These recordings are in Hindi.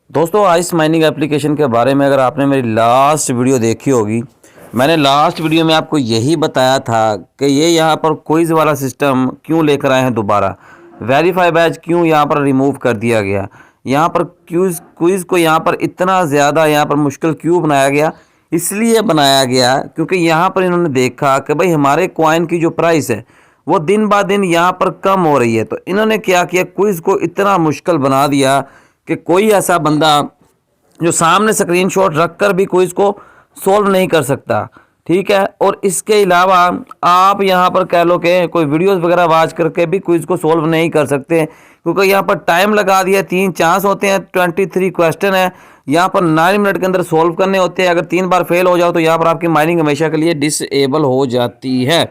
दोस्तों आइस माइनिंग एप्लीकेशन के बारे में अगर आपने मेरी लास्ट वीडियो देखी होगी, मैंने लास्ट वीडियो में आपको यही बताया था कि ये यहाँ पर क्विज़ वाला सिस्टम क्यों लेकर आए हैं दोबारा, वेरीफाई बैच क्यों यहाँ पर रिमूव कर दिया गया, यहाँ पर क्विज़ को यहाँ पर इतना ज़्यादा यहाँ पर मुश्किल क्यों बनाया गया। इसलिए बनाया गया क्योंकि यहाँ पर इन्होंने देखा कि भाई हमारे कॉइन की जो प्राइस है वो दिन ब दिन यहाँ पर कम हो रही है। तो इन्होंने क्या किया, क्विज़ को इतना मुश्किल बना दिया कि कोई ऐसा बंदा जो सामने स्क्रीनशॉट रखकर भी क्विज को सॉल्व नहीं कर सकता। ठीक है, और इसके अलावा आप यहाँ पर कह लो कि कोई वीडियोस वगैरह वॉच करके भी क्विज को सॉल्व नहीं कर सकते, क्योंकि यहाँ पर टाइम लगा दिया। 3 चांस होते हैं, 23 क्वेश्चन है, यहाँ पर 9 मिनट के अंदर सॉल्व करने होते हैं। अगर 3 बार फेल हो जाओ तो यहाँ पर आपकी माइनिंग हमेशा के लिए डिसेबल हो जाती है।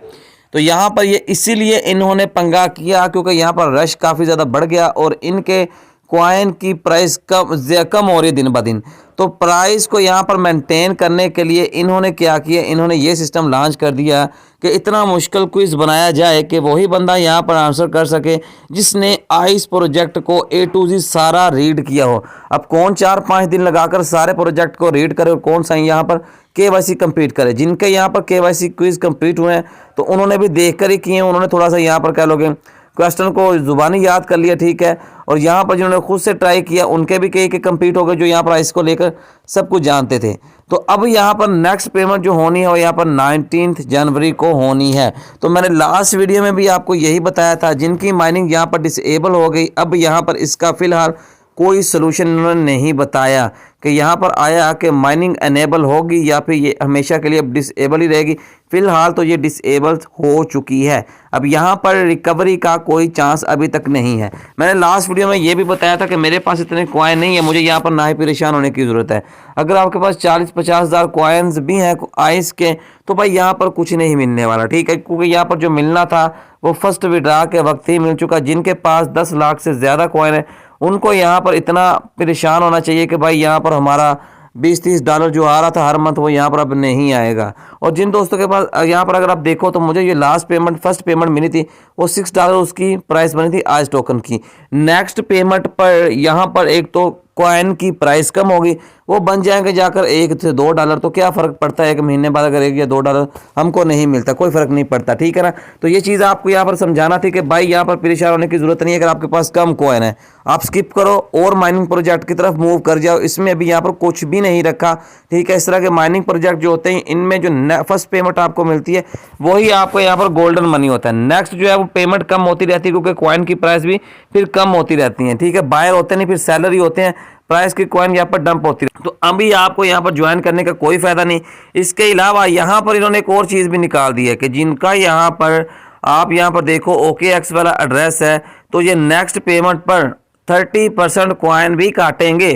तो यहाँ पर ये इसीलिए इन्होंने पंगा किया क्योंकि यहाँ पर रश काफ़ी ज़्यादा बढ़ गया और इनके कॉइन की प्राइस कम हो रही है दिन ब दिन। तो प्राइस को यहाँ पर मेंटेन करने के लिए इन्होंने क्या किया, इन्होंने ये सिस्टम लॉन्च कर दिया कि इतना मुश्किल क्विज बनाया जाए कि वही बंदा यहाँ पर आंसर कर सके जिसने आइस प्रोजेक्ट को A to Z सारा रीड किया हो। अब कौन 4-5 दिन लगाकर सारे प्रोजेक्ट को रीड करे और कौन सा यहाँ पर KYC कंप्लीट करे। जिनके यहाँ पर KYC क्विज कंप्लीट हुए हैं तो उन्होंने भी देख कर ही किए, उन्होंने थोड़ा सा यहाँ पर कह लोगे क्वेश्चन को जुबानी याद कर लिया, ठीक है। और यहाँ पर जिन्होंने खुद से ट्राई किया उनके भी कई के कंप्लीट हो गए, जो यहाँ पर आइस को लेकर सब कुछ जानते थे। तो अब यहाँ पर नेक्स्ट पेमेंट जो होनी है वो यहाँ पर 19 जनवरी को होनी है। तो मैंने लास्ट वीडियो में भी आपको यही बताया था, जिनकी माइनिंग यहाँ पर डिसेबल हो गई, अब यहाँ पर इसका फ़िलहाल कोई सलूशन इन्होंने नहीं बताया कि यहाँ पर आया कि माइनिंग एनेबल होगी या फिर ये हमेशा के लिए अब डिसेबल ही रहेगी। फ़िलहाल तो ये डिसेबल हो चुकी है, अब यहाँ पर रिकवरी का कोई चांस अभी तक नहीं है। मैंने लास्ट वीडियो में ये भी बताया था कि मेरे पास इतने कॉइन नहीं है, मुझे यहाँ पर ना ही परेशान होने की ज़रूरत है। अगर आपके पास 40-50 हज़ार कॉइन्स भी हैं आइस के तो भाई यहाँ पर कुछ नहीं मिलने वाला, ठीक है, क्योंकि यहाँ पर जो मिलना था वो फर्स्ट विड्रा के वक्त ही मिल चुका। जिनके पास 10 लाख से ज़्यादा कॉइन है उनको यहाँ पर इतना परेशान होना चाहिए कि भाई यहाँ पर हमारा 20-30 डॉलर जो आ रहा था हर मंथ वो यहाँ पर अब नहीं आएगा। और जिन दोस्तों के पास यहाँ पर अगर आप देखो तो मुझे ये लास्ट पेमेंट फर्स्ट पेमेंट मिली थी वो $6 उसकी प्राइस बनी थी आज टोकन की। नेक्स्ट पेमेंट पर यहाँ पर एक तो कॉइन की प्राइस कम होगी, वो बन जाएंगे जाकर $1 से $2। तो क्या फ़र्क पड़ता है, एक महीने बाद अगर $1 या $2 हमको नहीं मिलता कोई फ़र्क नहीं पड़ता, ठीक है ना। तो ये चीज़ आपको यहाँ पर समझाना थी कि भाई यहाँ पर परेशान होने की ज़रूरत नहीं है। अगर आपके पास कम कॉइन है आप स्किप करो और माइनिंग प्रोजेक्ट की तरफ मूव कर जाओ। इसमें अभी यहाँ पर कुछ भी नहीं रखा, ठीक है। इस तरह के माइनिंग प्रोजेक्ट जो होते हैं इनमें जो फर्स्ट पेमेंट आपको मिलती है वही आपको यहाँ पर गोल्डन मनी होता है। नेक्स्ट जो है वो पेमेंट कम होती रहती है क्योंकि कॉइन की प्राइस भी फिर कम होती रहती है, ठीक है। बायर होते नहीं, फिर सेलर ही होते हैं, प्राइस की कॉइन यहाँ पर डंप होती है। तो अभी आपको यहाँ पर ज्वाइन करने का कोई फायदा नहीं। इसके अलावा यहाँ पर इन्होंने एक और चीज़ भी निकाल दी है कि जिनका यहाँ पर आप यहाँ पर देखो OKX वाला एड्रेस है तो ये नेक्स्ट पेमेंट पर 30% कॉइन भी काटेंगे,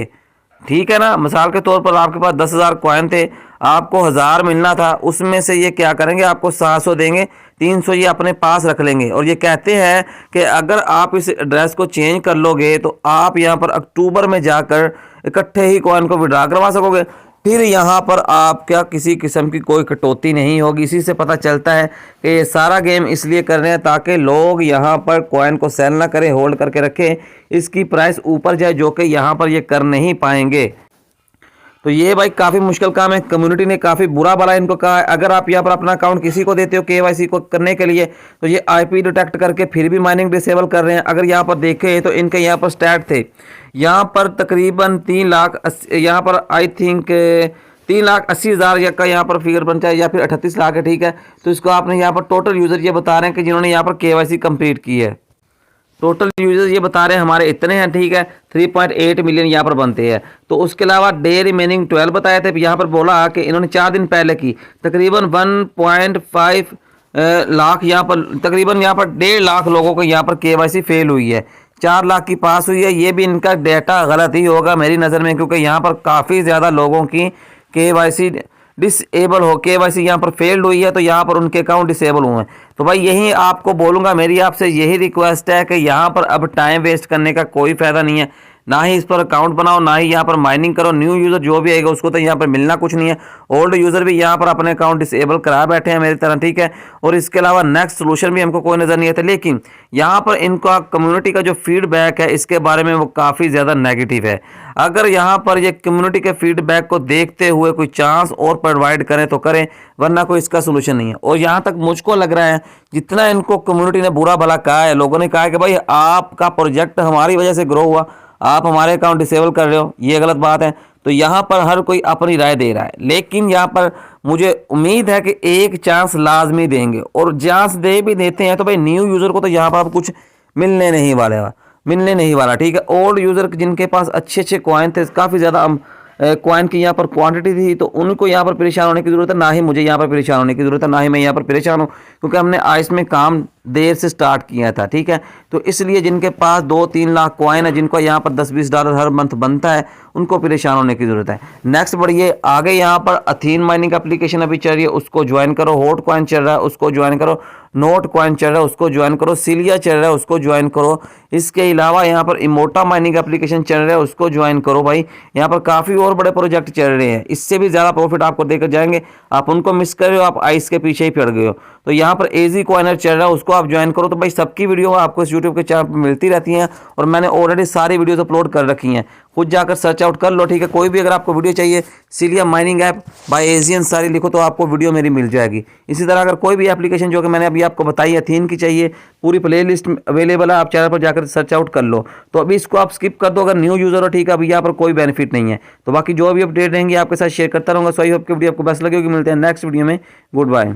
ठीक है ना। मिसाल के तौर पर आपके पास 10,000 कॉइन थे, आपको 1000 मिलना था, उसमें से ये क्या करेंगे आपको 700 देंगे, 300 ये अपने पास रख लेंगे। और ये कहते हैं कि अगर आप इस एड्रेस को चेंज कर लोगे तो आप यहाँ पर अक्टूबर में जाकर इकट्ठे ही कॉइन को विड्रा करवा सकोगे। फिर यहाँ पर आप क्या किसी किस्म की कोई कटौती नहीं होगी। इसी से पता चलता है कि ये सारा गेम इसलिए कर रहे हैं ताकि लोग यहाँ पर कॉइन को सेल ना करें, होल्ड करके रखें, इसकी प्राइस ऊपर जाए, जो कि यहाँ पर ये कर नहीं पाएंगे। तो ये भाई काफ़ी मुश्किल काम है, कम्युनिटी ने काफ़ी बुरा भला इनको कहा है। अगर आप यहाँ पर अपना अकाउंट किसी को देते हो KYC को करने के लिए तो ये IP डिटेक्ट करके फिर भी माइनिंग डिसेबल कर रहे हैं। अगर यहाँ पर देखें तो इनके यहाँ पर स्टैट थे, यहाँ पर तकरीबन 3 लाख यहाँ पर आई थिंक 3,80,000 का यहाँ पर फिगर बनता है या फिर 38 लाख है, ठीक है। तो इसको आपने यहाँ पर टोटल यूज़र ये बता रहे हैं कि जिन्होंने यहाँ पर KYC कंप्लीट की है, टोटल यूजर्स ये बता रहे हैं हमारे इतने हैं, ठीक है। 3.8 मिलियन यहाँ पर बनते हैं। तो उसके अलावा डे रिमेनिंग 12 बताए थे। यहाँ पर बोला कि इन्होंने 4 दिन पहले की तकरीबन 1.5 लाख यहाँ पर तकरीबन यहाँ पर 1.5 लाख लोगों को यहाँ पर KYC फेल हुई है, 4 लाख की पास हुई है। ये भी इनका डेटा गलत ही होगा मेरी नज़र में, क्योंकि यहाँ पर काफ़ी ज़्यादा लोगों की KYC डिसेबल हो KYC यहाँ पर फेल्ड हुई है, तो यहाँ पर उनके अकाउंट डिसेबल हुए हैं। तो भाई यही आपको बोलूँगा, मेरी आपसे यही रिक्वेस्ट है कि यहाँ पर अब टाइम वेस्ट करने का कोई फ़ायदा नहीं है। ना ही इस पर अकाउंट बनाओ, ना ही यहाँ पर माइनिंग करो। न्यू यूज़र जो भी आएगा उसको तो यहाँ पर मिलना कुछ नहीं है। ओल्ड यूज़र भी यहाँ पर अपने अकाउंट डिसेबल करा बैठे हैं मेरी तरह, ठीक है। और इसके अलावा नेक्स्ट सोल्यूशन भी हमको कोई नज़र नहीं आता। लेकिन यहाँ पर इनका कम्युनिटी का जो फीडबैक है इसके बारे में वो काफ़ी ज़्यादा नेगेटिव है। अगर यहाँ पर ये कम्युनिटी के फीडबैक को देखते हुए कोई चांस और प्रोवाइड करें तो करें, वरना कोई इसका सोल्यूशन नहीं है। और यहाँ तक मुझको लग रहा है जितना इनको कम्युनिटी ने बुरा भला कहा है, लोगों ने कहा है कि भाई आपका प्रोजेक्ट हमारी वजह से ग्रो हुआ, आप हमारे अकाउंट डिसेबल कर रहे हो, ये गलत बात है। तो यहाँ पर हर कोई अपनी राय दे रहा है, लेकिन यहाँ पर मुझे उम्मीद है कि एक चांस लाजमी देंगे। और चांस दे भी देते हैं तो भाई न्यू यूज़र को तो यहाँ पर अब कुछ मिलने नहीं वाला, ठीक है। ओल्ड यूज़र जिनके पास अच्छे कॉइन थे, काफ़ी ज़्यादा कॉइन की यहाँ पर क्वांटिटी थी, तो उनको यहाँ पर परेशान होने की ज़रूरत है। ना ही मुझे यहाँ पर परेशान होने की ज़रूरत है, ना ही मैं यहाँ पर परेशान हूँ, क्योंकि हमने आइस में काम देर से स्टार्ट किया था, ठीक है। तो इसलिए जिनके पास 2-3 लाख कॉइन है, जिनको यहाँ पर $10-20 हर मंथ बनता है, उनको परेशान होने की ज़रूरत है। नेक्स्ट बढ़िए आगे, यहाँ पर अथीन माइनिंग एप्लीकेशन अभी चल रही है, उसको ज्वाइन करो। हॉट कॉइन चल रहा है, उसको ज्वाइन करो। नोट कॉइन चल रहा है, उसको ज्वाइन करो। सिलिया चल रहा है, उसको ज्वाइन करो। इसके अलावा यहाँ पर इमोटा माइनिंग एप्लीकेशन चल रहा है, उसको ज्वाइन करो। भाई यहाँ पर काफ़ी और बड़े प्रोजेक्ट चल रहे हैं, इससे भी ज़्यादा प्रॉफिट आपको देकर जाएंगे। आप उनको मिस कर रहे हो, आप आइस के पीछे ही पड़ गए हो। तो यहाँ पर एजी कॉइनर चल रहा है, उसको आप ज्वाइन करो। तो भाई सबकी वीडियो आपको इस यूट्यूब के चैनल पर मिलती रहती हैं, और मैंने ऑलरेडी सारी वीडियोस अपलोड कर रखी हैं, खुद जाकर सर्च आउट कर लो, ठीक है। कोई भी अगर आपको वीडियो चाहिए, cilia mining app by AG Ansari लिखो तो आपको वीडियो मेरी मिल जाएगी। इसी तरह अगर कोई भी एप्लीकेशन जो कि मैंने अभी आपको बताई अथीन की चाहिए, पूरी प्ले लिस्ट अवेलेबल है, आप चैनल पर जाकर सर्च आउट कर लो। तो अभी इसको आप स्किप कर दो अगर न्यू यूज़र हो, ठीक है। अभी यहाँ पर कोई बेनिफिट नहीं है। तो बाकी जो भी अपडेट रहेंगे आपके साथ शेयर करता रहूँगा। सो आई होप कि वीडियो आपको बेस्ट लगी होगी। मिलते हैं नेक्स्ट वीडियो में। Good bye.